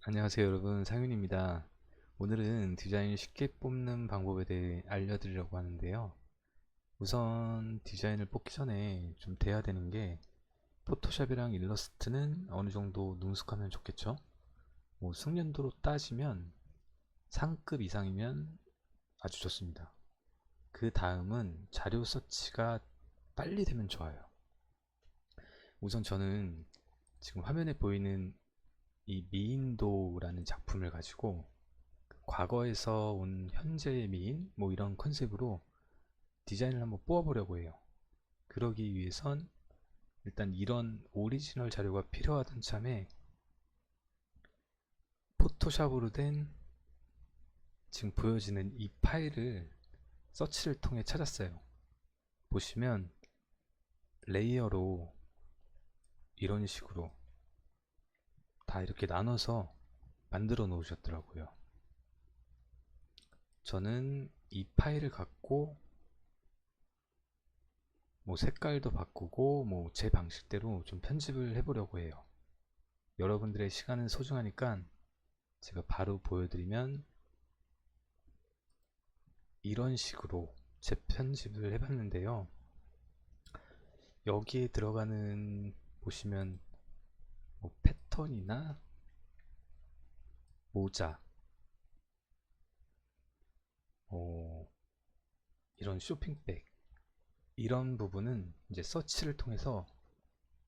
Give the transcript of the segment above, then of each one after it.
안녕하세요 여러분, 상윤입니다. 오늘은 디자인 쉽게 뽑는 방법에 대해 알려드리려고 하는데요. 우선 디자인을 뽑기 전에 좀 돼야 되는 게, 포토샵이랑 일러스트는 어느 정도 능숙하면 좋겠죠. 뭐 숙련도로 따지면 상급 이상이면 아주 좋습니다. 그 다음은 자료 서치가 빨리 되면 좋아요. 우선 저는 지금 화면에 보이는 이 미인도라는 작품을 가지고 과거에서 온 현재의 미인 뭐 이런 컨셉으로 디자인을 한번 뽑아보려고 해요. 그러기 위해선 일단 이런 오리지널 자료가 필요하던 참에 포토샵으로 된 지금 보여지는 이 파일을 서치를 통해 찾았어요. 보시면 레이어로 이런 식으로 다 이렇게 나눠서 만들어 놓으셨더라고요. 저는 이 파일을 갖고 뭐 색깔도 바꾸고 뭐 제 방식대로 좀 편집을 해보려고 해요. 여러분들의 시간은 소중하니까 제가 바로 보여드리면, 이런 식으로 재편집을 해봤는데요. 여기에 들어가는, 보시면 뭐 패턴이나 모자, 이런 쇼핑백, 이런 부분은 이제 서치를 통해서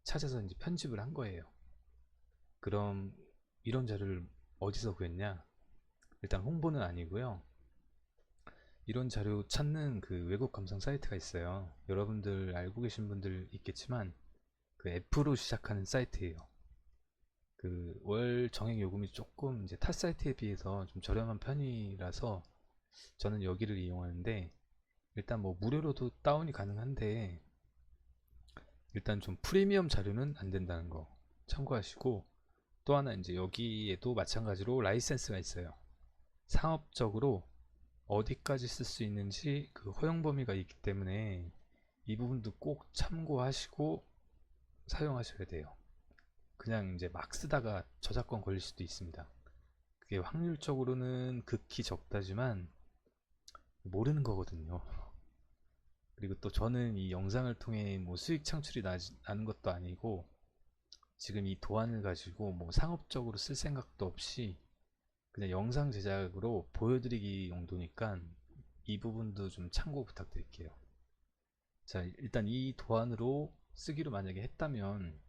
찾아서 이제 편집을 한 거예요. 그럼 이런 자료를 어디서 구했냐? 일단 홍보는 아니고요. 이런 자료 찾는 그 외국 감상 사이트가 있어요. 여러분들 알고 계신 분들 있겠지만 그 F로 시작하는 사이트예요. 그 월 정액 요금이 조금 이제 타 사이트에 비해서 좀 저렴한 편이라서 저는 여기를 이용하는데, 일단 뭐 무료로도 다운이 가능한데 일단 좀 프리미엄 자료는 안 된다는 거 참고하시고, 또 하나 이제 여기에도 마찬가지로 라이센스가 있어요. 상업적으로 어디까지 쓸 수 있는지 그 허용 범위가 있기 때문에 이 부분도 꼭 참고하시고 사용하셔야 돼요. 그냥 이제 막 쓰다가 저작권 걸릴 수도 있습니다. 그게 확률적으로는 극히 적다지만 모르는 거거든요. 그리고 또 저는 이 영상을 통해 뭐 수익 창출이 나는 것도 아니고, 지금 이 도안을 가지고 뭐 상업적으로 쓸 생각도 없이 그냥 영상 제작으로 보여드리기 용도니까 이 부분도 좀 참고 부탁드릴게요. 자, 일단 이 도안으로 쓰기로 만약에 했다면,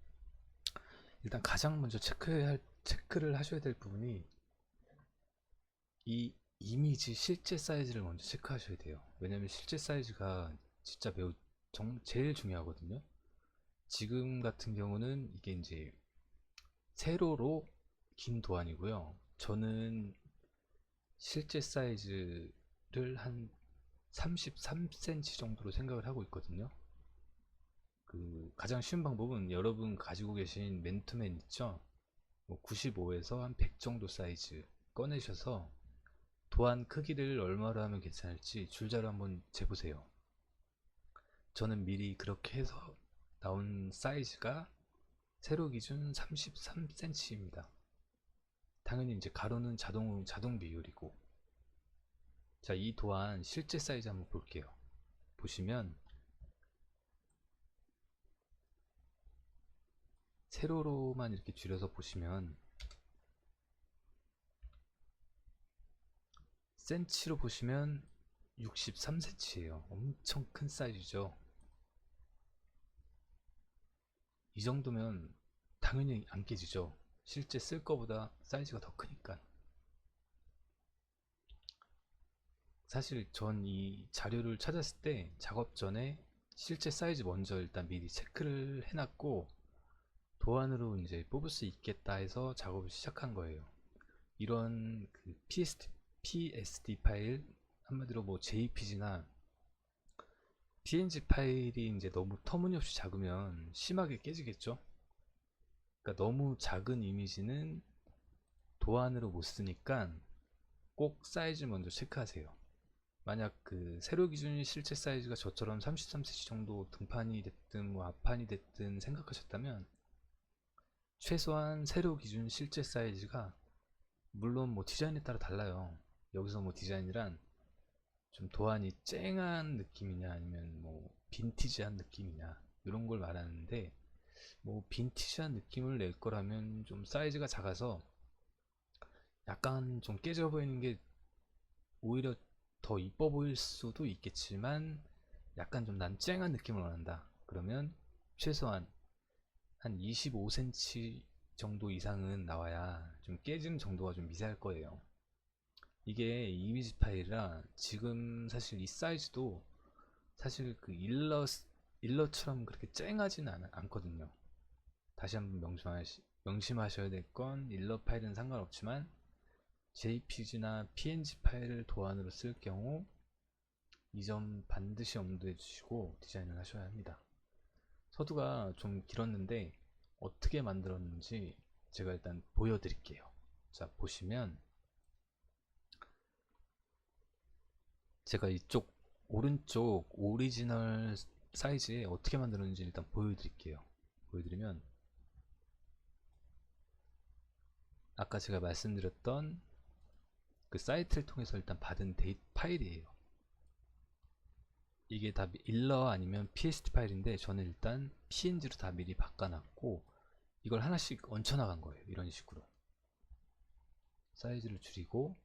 일단 가장 먼저 체크를 하셔야 될 부분이 이 이미지 실제 사이즈를 먼저 체크하셔야 돼요. 왜냐면 실제 사이즈가 진짜 매우 제일 중요하거든요. 지금 같은 경우는 이게 이제 세로로 긴 도안이고요. 저는 실제 사이즈를 한 33cm 정도로 생각을 하고 있거든요. 그 가장 쉬운 방법은 여러분 가지고 계신 맨투맨 있죠? 뭐 95에서 한 100 정도 사이즈 꺼내셔서 도안 크기를 얼마로 하면 괜찮을지 줄자로 한번 재보세요. 저는 미리 그렇게 해서 나온 사이즈가 세로 기준 33cm입니다. 당연히 이제 가로는 자동 비율이고. 자, 이 도안 실제 사이즈 한번 볼게요. 보시면 세로로만 이렇게 줄여서 보시면, 센치로 보시면 63cm예요. 엄청 큰 사이즈죠. 이 정도면 당연히 안 깨지죠. 실제 쓸 거보다 사이즈가 더 크니까. 사실 전 이 자료를 찾았을 때 작업 전에 실제 사이즈 먼저 일단 미리 체크를 해놨고, 도안으로 이제 뽑을 수 있겠다 해서 작업을 시작한 거예요. 이런 그 PSD 파일, 한마디로 뭐 JPG나 PNG 파일이 이제 너무 터무니없이 작으면 심하게 깨지겠죠. 그러니까 너무 작은 이미지는 도안으로 못 쓰니까 꼭 사이즈 먼저 체크하세요. 만약 그 세로 기준이 실제 사이즈가 저처럼 33cm 정도 등판이 됐든 뭐 앞판이 됐든 생각하셨다면, 최소한 세로 기준 실제 사이즈가 물론 뭐 디자인에 따라 달라요. 여기서 뭐 디자인이란 좀 도안이 쨍한 느낌이냐 아니면 뭐 빈티지한 느낌이냐 이런 걸 말하는데, 뭐 빈티지한 느낌을 낼 거라면 좀 사이즈가 작아서 약간 좀 깨져 보이는 게 오히려 더 이뻐 보일 수도 있겠지만, 약간 좀 난 쨍한 느낌을 원한다 그러면 최소한 한 25cm 정도 이상은 나와야 좀 깨짐 정도가 좀 미세할 거예요. 이게 이미지 파일이라 지금 사실 이 사이즈도 사실 그 일러처럼 그렇게 쨍하진 않거든요. 다시 한번 명심하셔야 될 건, 일러 파일은 상관없지만 JPG나 PNG 파일을 도안으로 쓸 경우 이 점 반드시 염두해 주시고 디자인을 하셔야 합니다. 서두가 좀 길었는데 어떻게 만들었는지 제가 일단 보여드릴게요. 자, 보시면 제가 이쪽 오른쪽 오리지널 사이즈에 어떻게 만들었는지 일단 보여드릴게요. 보여드리면 아까 제가 말씀드렸던 그 사이트를 통해서 일단 받은 파일이에요. 이게 다 일러 아니면 PSD 파일인데 저는 일단 PNG로 다 미리 바꿔놨고 이걸 하나씩 얹혀나간 거예요. 이런 식으로 사이즈를 줄이고,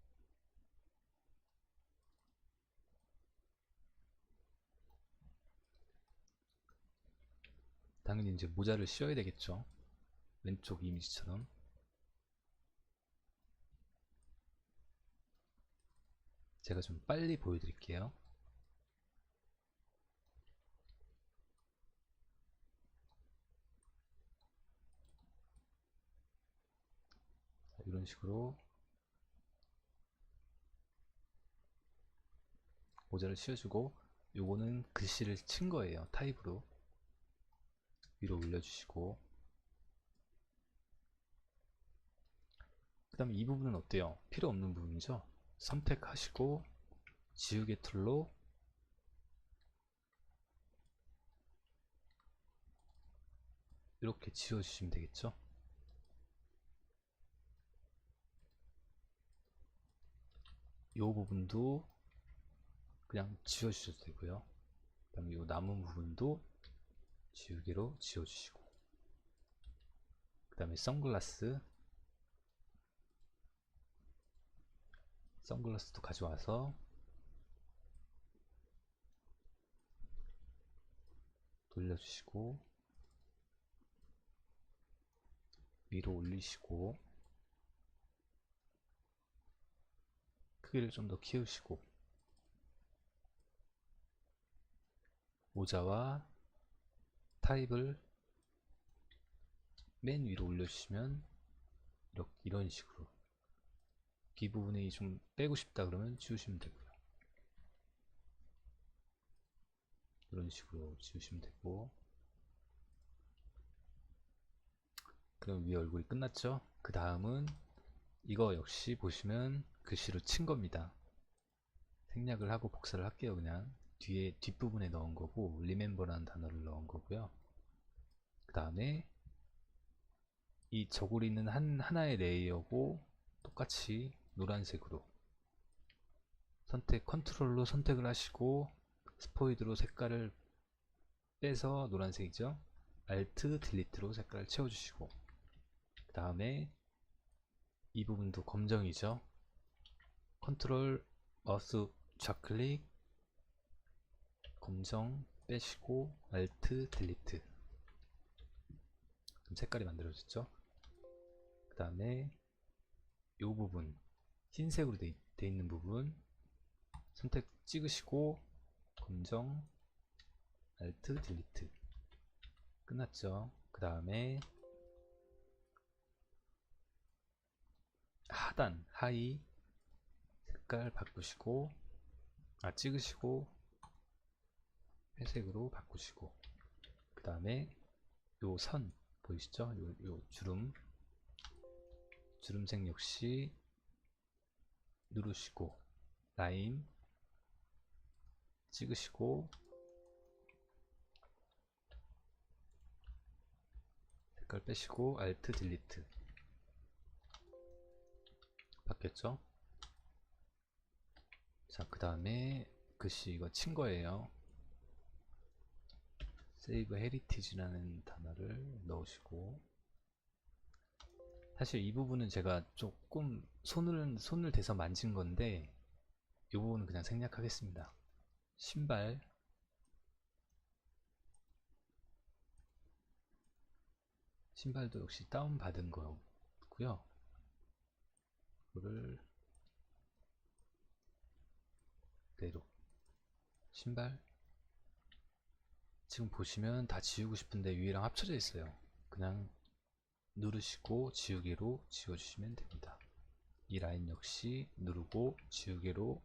당연히 이제 모자를 씌워야 되겠죠. 왼쪽 이미지처럼. 제가 좀 빨리 보여드릴게요. 자, 이런 식으로 모자를 씌워주고, 요거는 글씨를 친 거예요. 타입으로 위로 올려주시고, 그 다음에 이 부분은 어때요? 필요 없는 부분이죠. 선택하시고 지우개 툴로 이렇게 지워주시면 되겠죠. 이 부분도 그냥 지워주셔도 되고요. 그 다음에 이 남은 부분도 지우개로 지워주시고, 그 다음에 선글라스도 가져와서 돌려주시고 위로 올리시고 크기를 좀 더 키우시고, 모자와 타입을 맨 위로 올려주시면 이런 식으로, 귀 부분이 좀 빼고 싶다 그러면 지우시면 되고요. 이런 식으로 지우시면 되고, 그럼 위에 얼굴이 끝났죠. 그 다음은 이거 역시 보시면 글씨로 친 겁니다. 생략을 하고 복사를 할게요. 그냥 뒤에 뒷부분에 넣은 거고, remember라는 단어를 넣은 거고요. 그 다음에 이 저고리는 하나의 레이어고 똑같이 노란색으로 컨트롤로 선택을 하시고 스포이드로 색깔을 빼서 노란색이죠. Alt 딜리트로 색깔을 채워주시고, 그 다음에 이 부분도 검정이죠. 컨트롤 마우스 좌클릭 검정 빼시고 Alt 딜리트, 그럼 색깔이 만들어졌죠. 그 다음에 이 부분 흰색으로 돼 있는 부분 선택 찍으시고 검정 Alt 딜리트, 끝났죠. 그 다음에 하단 하이 색깔 바꾸시고, 찍으시고 회색으로 바꾸시고, 그 다음에 요 선 보이시죠? 요 주름색 역시 누르시고 라인 찍으시고 색깔 빼시고 Alt 딜리트 바뀌었죠? 자, 그 다음에 글씨 이거 친 거예요. save heritage라는 단어를 넣으시고, 사실 이 부분은 제가 조금 손을 대서 만진 건데 이 부분은 그냥 생략하겠습니다. 신발도 역시 다운 받은 거고요. 이거를 그대로 신발, 지금 보시면 다 지우고 싶은데 위에랑 합쳐져 있어요. 그냥 누르시고 지우개로 지워주시면 됩니다. 이 라인 역시 누르고 지우개로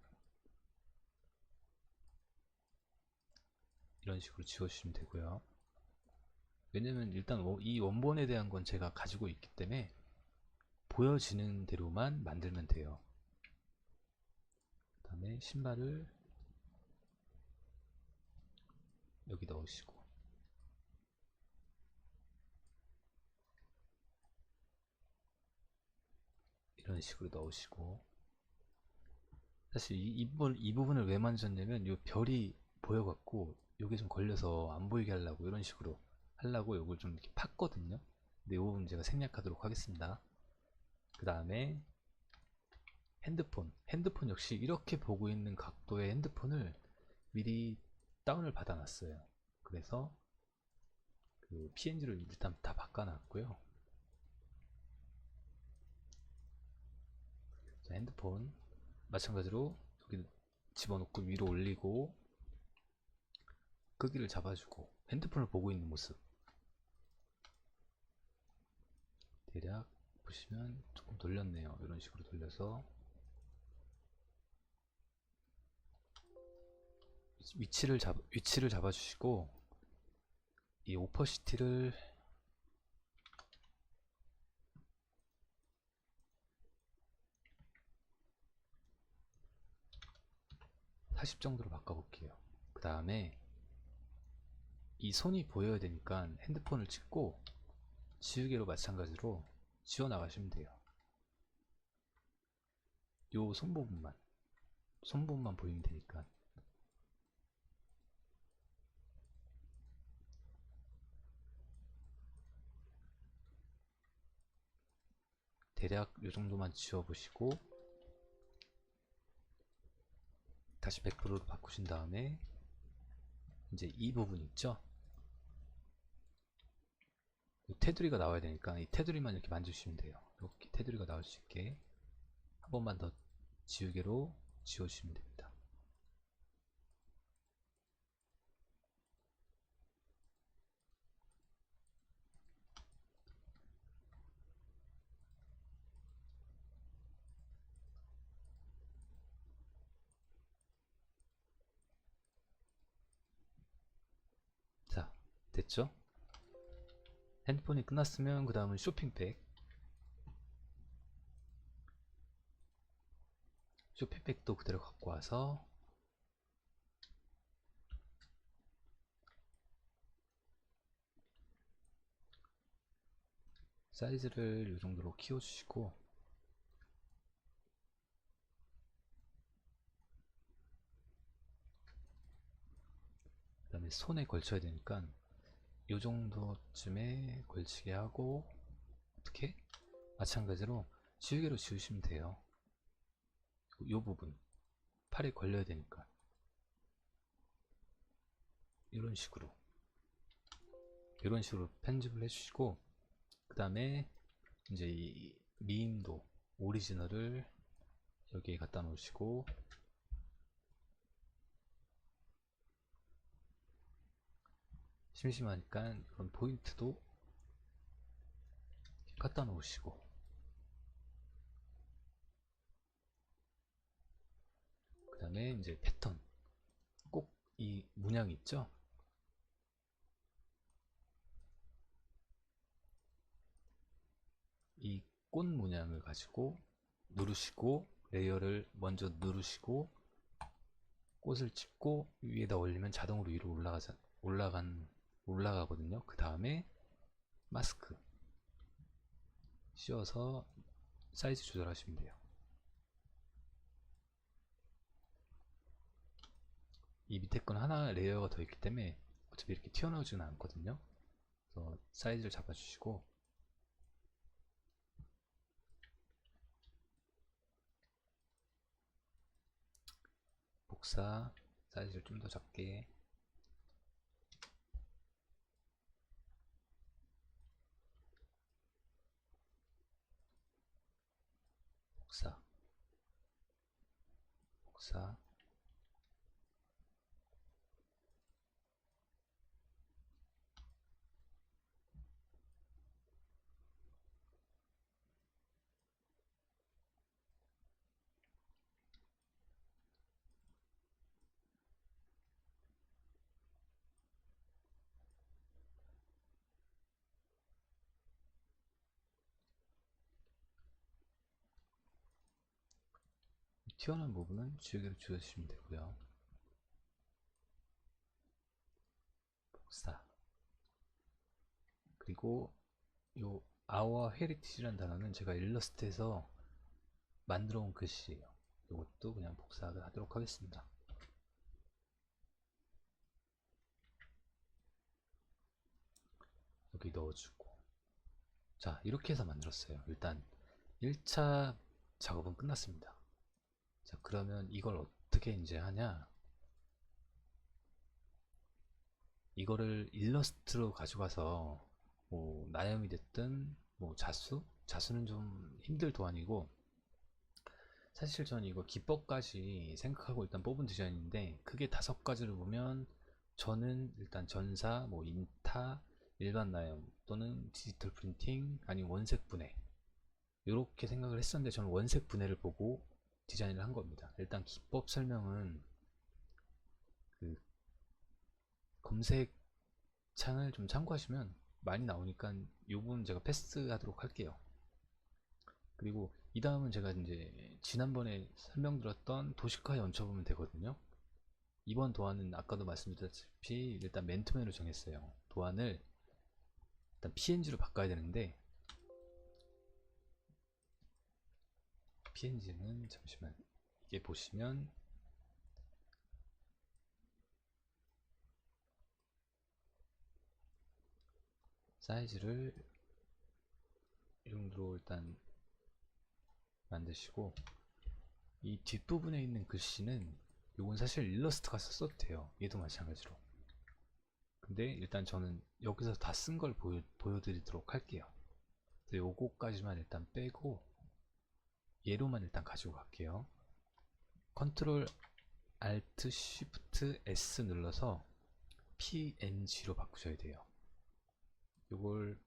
이런 식으로 지워주시면 되고요. 왜냐면 일단 이 원본에 대한 건 제가 가지고 있기 때문에 보여지는 대로만 만들면 돼요. 그 다음에 신발을 여기 넣으시고, 이런 식으로 넣으시고, 사실 이 부분을 왜 만졌냐면 이 별이 보여갖고 요게 좀 걸려서 안 보이게 하려고 이런 식으로 하려고 요걸 좀 이렇게 팠거든요. 근데 이 부분 제가 생략하도록 하겠습니다. 그 다음에 핸드폰 역시 이렇게 보고 있는 각도의 핸드폰을 미리 다운을 받아 놨어요. 그래서 그 PNG를 일단 다 바꿔 놨고요. 자, 핸드폰 마찬가지로 여기 집어넣고 위로 올리고 크기를 잡아주고 핸드폰을 보고 있는 모습 대략 보시면 조금 돌렸네요. 이런 식으로 돌려서 위치를 잡아주시고, 이 오퍼시티를 40 정도로 바꿔볼게요. 그 다음에 이 손이 보여야 되니까 핸드폰을 찍고 지우개로 마찬가지로 지워 나가시면 돼요. 요 손 부분만 보이면 되니까. 대략 요 정도만 지워 보시고 다시 100%로 바꾸신 다음에 이제 이 부분 있죠? 테두리가 나와야 되니까 이 테두리만 이렇게 만져주시면 돼요. 이렇게 테두리가 나올 수 있게 한 번만 더 지우개로 지워주시면 됩니다. 자, 됐죠? 핸드폰이 끝났으면 그 다음은 쇼핑백도 그대로 갖고 와서 사이즈를 이 정도로 키워주시고, 그 다음에 손에 걸쳐야 되니까 이 정도쯤에 걸치게 하고, 어떻게? 마찬가지로 지우개로 지우시면 돼요. 이 부분 팔에 걸려야 되니까 이런 식으로 편집을 해주시고, 그 다음에 이제 이 미인도 오리지널을 여기에 갖다 놓으시고, 심심하니까 이런 포인트도 갖다 놓으시고, 그 다음에 이제 패턴, 꼭 이 문양 있죠? 이 꽃 문양을 가지고 누르시고, 레이어를 먼저 누르시고 꽃을 찍고 위에다 올리면 자동으로 위로 올라가거든요. 그 다음에 마스크 씌워서 사이즈 조절하시면 돼요. 이 밑에 건 하나 레이어가 더 있기 때문에 어차피 이렇게 튀어나오지는 않거든요. 그래서 사이즈를 잡아주시고, 복사 사이즈를 좀 더 작게, 복사, 복사. 튀어나온 부분은 지우개로 지워주시면 되고요. 복사. 그리고 요 our heritage라는 단어는 제가 일러스트에서 만들어 온 글씨예요. 이것도 그냥 복사를 하도록 하겠습니다. 여기 넣어주고, 자, 이렇게 해서 만들었어요. 일단 1차 작업은 끝났습니다. 자, 그러면 이걸 어떻게 이제 하냐, 이거를 일러스트로 가져가서 뭐 나염이 됐든 뭐 자수는 좀 힘들 도안이고, 사실 저는 이거 기법까지 생각하고 일단 뽑은 디자인인데, 크게 5가지를 보면 저는 일단 전사, 뭐 인타, 일반 나염 또는 디지털 프린팅, 아니면 원색 분해, 이렇게 생각을 했었는데 저는 원색 분해를 보고 디자인을 한 겁니다. 일단 기법 설명은 그 검색 창을 좀 참고하시면 많이 나오니까 이 부분 제가 패스하도록 할게요. 그리고 이 다음은 제가 이제 지난번에 설명드렸던 도식화에 얹혀보면 되거든요. 이번 도안은 아까도 말씀드렸다시피 일단 맨투맨으로 정했어요. 도안을 일단 PNG로 바꿔야 되는데, PNG는 잠시만, 이게 보시면 사이즈를 이 정도로 일단 만드시고, 이 뒷부분에 있는 글씨는 이건 사실 일러스트가 썼어도 돼요. 얘도 마찬가지로. 근데 일단 저는 여기서 다 쓴 걸 보여드리도록 할게요. 요거까지만 일단 빼고 얘로만 일단 가지고 갈게요. 컨트롤 알트 쉬프트 S 눌러서 PNG로 바꾸셔야 돼요. 요걸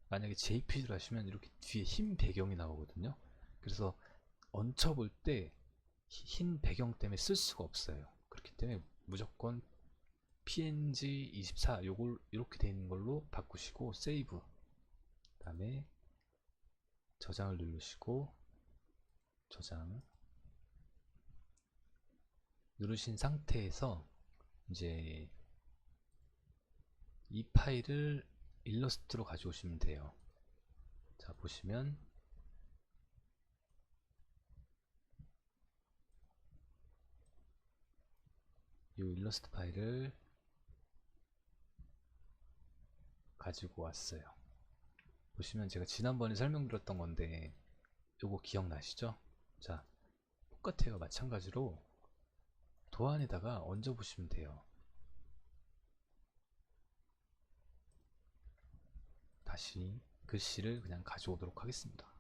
만약에 JPG로 하시면 이렇게 뒤에 흰 배경이 나오거든요. 그래서 얹혀볼 때 흰 배경 때문에 쓸 수가 없어요. 그렇기 때문에 무조건 PNG 24 요걸 이렇게 되어 있는 걸로 바꾸시고 세이브, 그 다음에 저장을 누르시고, 저장 누르신 상태에서 이제 이 파일을 일러스트로 가져오시면 돼요. 자, 보시면 이 일러스트 파일을 가지고 왔어요. 보시면 제가 지난번에 설명드렸던 건데 요거 기억나시죠? 자, 똑같아요. 마찬가지로 도안에다가 얹어 보시면 돼요. 다시 글씨를 그냥 가져오도록 하겠습니다.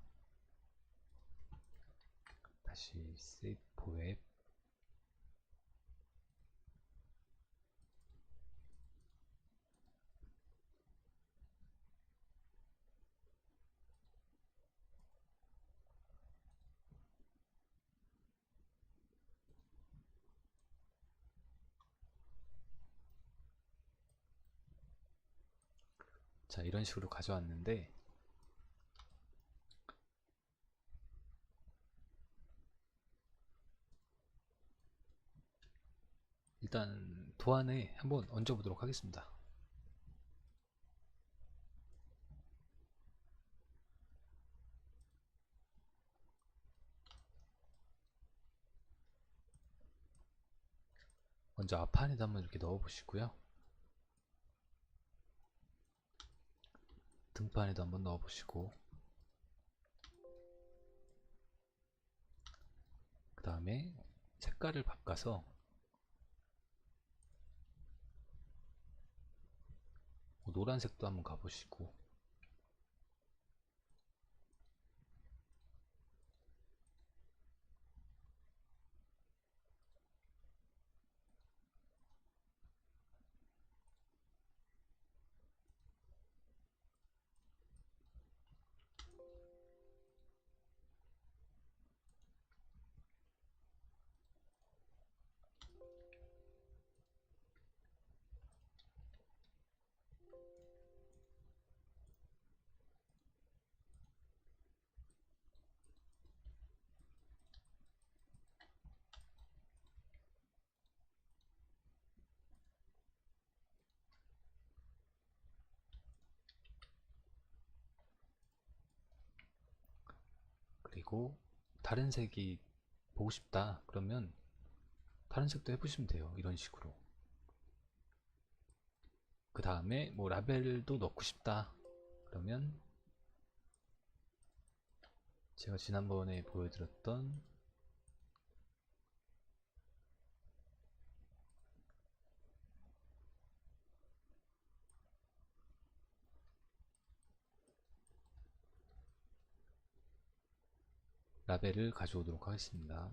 다시 세이브 포앱, 자, 이런 식으로 가져왔는데, 일단 도안에 한번 얹어 보도록 하겠습니다. 먼저 앞판에도 한번 이렇게 넣어 보시고요. 등판에도 한번 넣어 보시고, 그 다음에 색깔을 바꿔서 노란색도 한번 가보시고, 그리고 다른 색이 보고 싶다 그러면 다른 색도 해보시면 돼요. 이런 식으로. 그 다음에 뭐 라벨도 넣고 싶다 그러면 제가 지난번에 보여드렸던 라벨을 가져오도록 하겠습니다.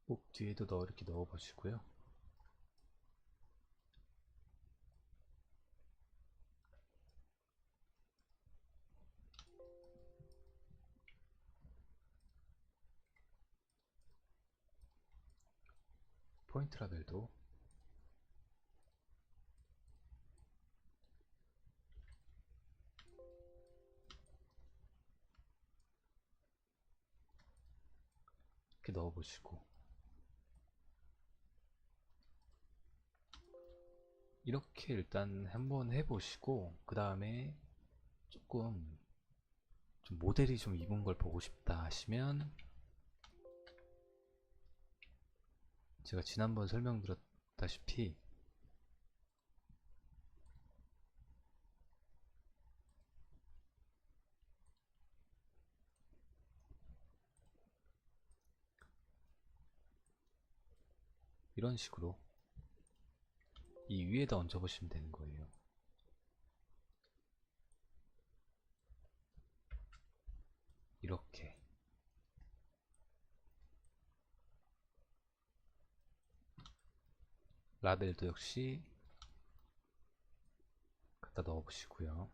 꼭 뒤에도 이렇게 넣어 보시고요. 포인트 라벨도 이렇게 넣어 보시고, 이렇게 일단 한번 해보시고, 그 다음에 조금 좀 모델이 좀 입은 걸 보고 싶다 하시면 제가 지난번 설명드렸다시피 이런 식으로 이 위에다 얹어 보시면 되는 거예요. 이렇게. 라벨도 역시 갖다 넣어 보시고요.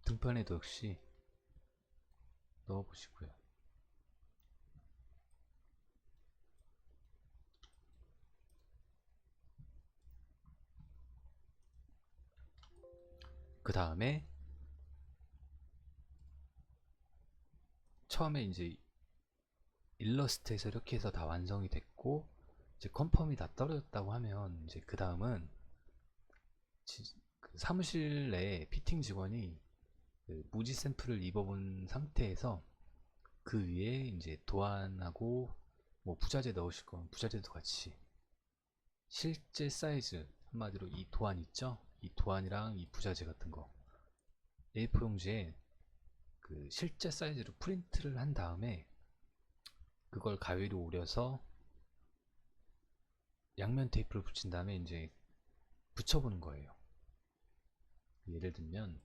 등판에도 역시 넣어 보시고요. 그 다음에 처음에 이제 일러스트에서 이렇게 해서 다 완성이 됐고, 이제 컨펌이 다 떨어졌다고 하면 이제 그 다음은 그 사무실 내 피팅 직원이 그 무지 샘플을 입어본 상태에서 그 위에 이제 도안하고 뭐 부자재 넣으실 거면 부자재도 같이 실제 사이즈, 한마디로 이 도안 있죠? 이 도안이랑 이 부자재 같은 거 A4 용지에 그 실제 사이즈로 프린트를 한 다음에 그걸 가위로 오려서 양면 테이프를 붙인 다음에 이제 붙여보는 거예요. 예를 들면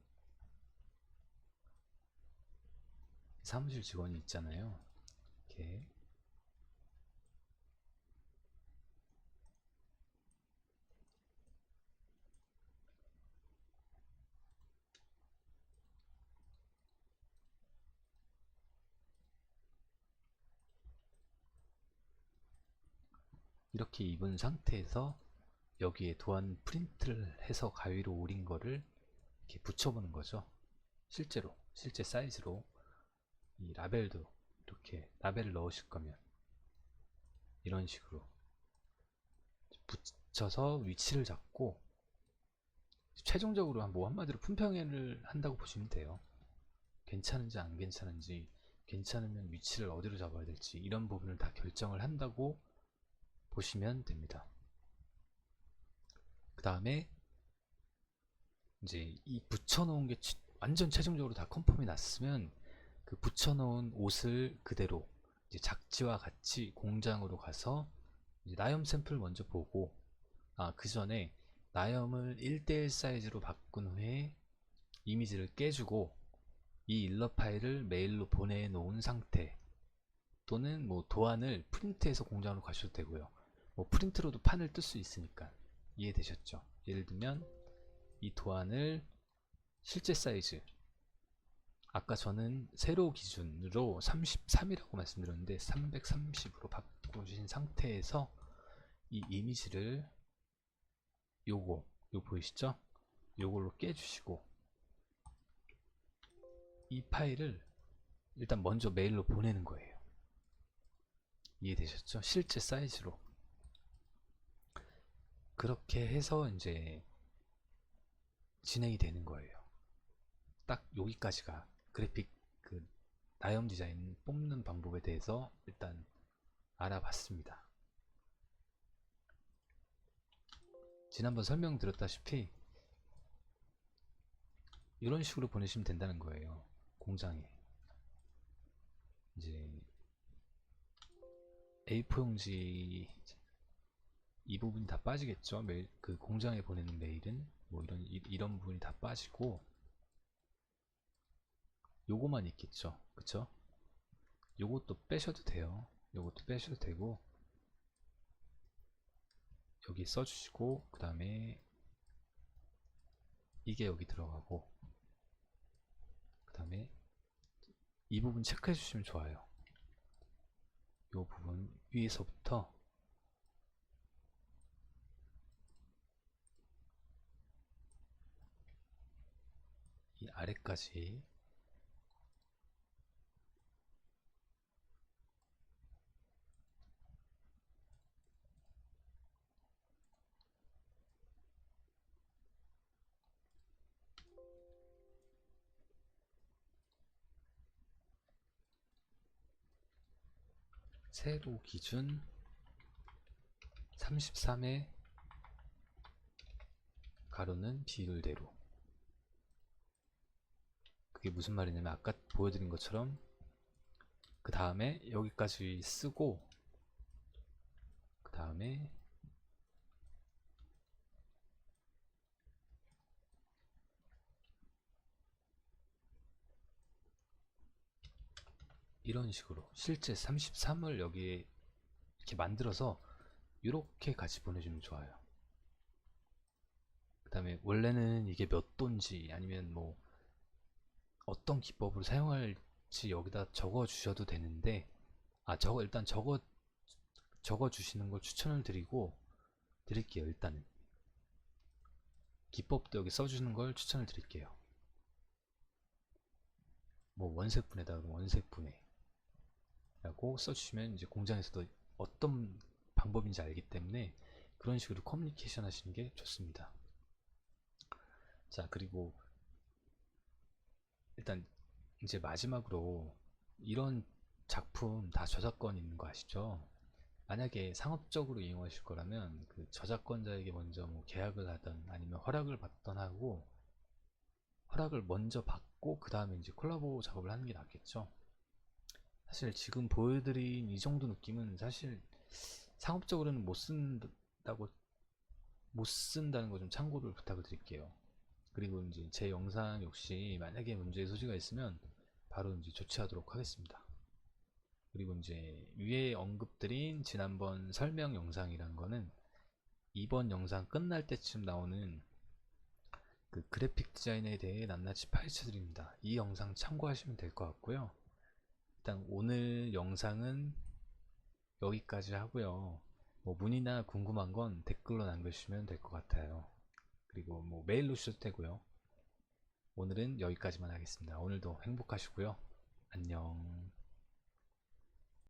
사무실 직원이 있잖아요. 이렇게 이렇게 입은 상태에서 여기에 도안 프린트를 해서 가위로 오린 거를 이렇게 붙여보는 거죠. 실제 사이즈로. 이 라벨도 이렇게 라벨을 넣으실 거면 이런 식으로 붙여서 위치를 잡고 최종적으로 뭐 한마디로 품평회를 한다고 보시면 돼요. 괜찮은지 안 괜찮은지, 괜찮으면 위치를 어디로 잡아야 될지 이런 부분을 다 결정을 한다고 보시면 됩니다. 그 다음에 이제 이 붙여놓은 게 완전 최종적으로 다 컨펌이 났으면 그 붙여놓은 옷을 그대로 이제 작지와 같이 공장으로 가서 이제 나염 샘플 먼저 보고, 그 전에 나염을 1:1 사이즈로 바꾼 후에 이미지를 깨주고 이 일러 파일을 메일로 보내놓은 상태, 또는 뭐 도안을 프린트해서 공장으로 가셔도 되고요. 뭐 프린트로도 판을 뜰 수 있으니까. 이해되셨죠? 예를 들면 이 도안을 실제 사이즈, 아까 저는 세로 기준으로 33이라고 말씀드렸는데 330으로 바꾸신 상태에서 이 이미지를 요거 보이시죠? 요걸로 깨주시고 이 파일을 일단 먼저 메일로 보내는 거예요. 이해되셨죠? 실제 사이즈로. 그렇게 해서 이제 진행이 되는 거예요. 딱 여기까지가 그래픽 그 나염 디자인 뽑는 방법에 대해서 일단 알아봤습니다. 지난번 설명드렸다시피 이런 식으로 보내시면 된다는 거예요. 공장에 이제 A4 용지 이 부분이 다 빠지겠죠. 메일, 그 공장에 보내는 메일은 뭐 이런 부분이 다 빠지고 요거만 있겠죠. 그쵸? 요것도 빼셔도 돼요. 요것도 빼셔도 되고 여기 써주시고 그 다음에 이게 여기 들어가고 그 다음에 이 부분 체크해 주시면 좋아요. 요 부분 위에서부터 이 아래까지 세로 기준 33의 가로는 비율대로. 그게 무슨 말이냐면 아까 보여드린 것처럼 그 다음에 여기까지 쓰고 그 다음에 이런 식으로 실제 33을 여기에 이렇게 만들어서 이렇게 같이 보내주면 좋아요. 그 다음에 원래는 이게 몇 도인지 아니면 뭐 어떤 기법으로 사용할지 여기다 적어 주셔도 되는데 일단 적어 주시는 걸 추천을 드릴게요. 일단은 기법도 여기 써주는 걸 추천을 드릴게요. 뭐 원색분에다가 원색분해 라고 써주시면 이제 공장에서도 어떤 방법인지 알기 때문에 그런 식으로 커뮤니케이션 하시는 게 좋습니다. 자, 그리고 일단 이제 마지막으로 이런 작품 다 저작권 있는 거 아시죠? 만약에 상업적으로 이용하실 거라면 그 저작권자에게 먼저 뭐 계약을 하던 아니면 허락을 받던 하고 허락을 먼저 받고 그 다음에 이제 콜라보 작업을 하는 게 낫겠죠. 사실 지금 보여드린 이 정도 느낌은 사실 상업적으로는 못 쓴 쓴다고 못 쓴다는 거 좀 참고를 부탁을 드릴게요. 그리고 이제 제 영상 역시 만약에 문제의 소지가 있으면 바로 이제 조치하도록 하겠습니다. 그리고 이제 위에 언급드린 지난번 설명 영상이란 거는 이번 영상 끝날 때쯤 나오는 그 그래픽 디자인에 대해 낱낱이 파헤쳐 드립니다. 이 영상 참고하시면 될 것 같고요. 일단 오늘 영상은 여기까지 하고요. 뭐 문의나 궁금한 건 댓글로 남겨주시면 될 것 같아요. 그리고 뭐 메일로 주셔도 되고요. 오늘은 여기까지만 하겠습니다. 오늘도 행복하시고요. 안녕.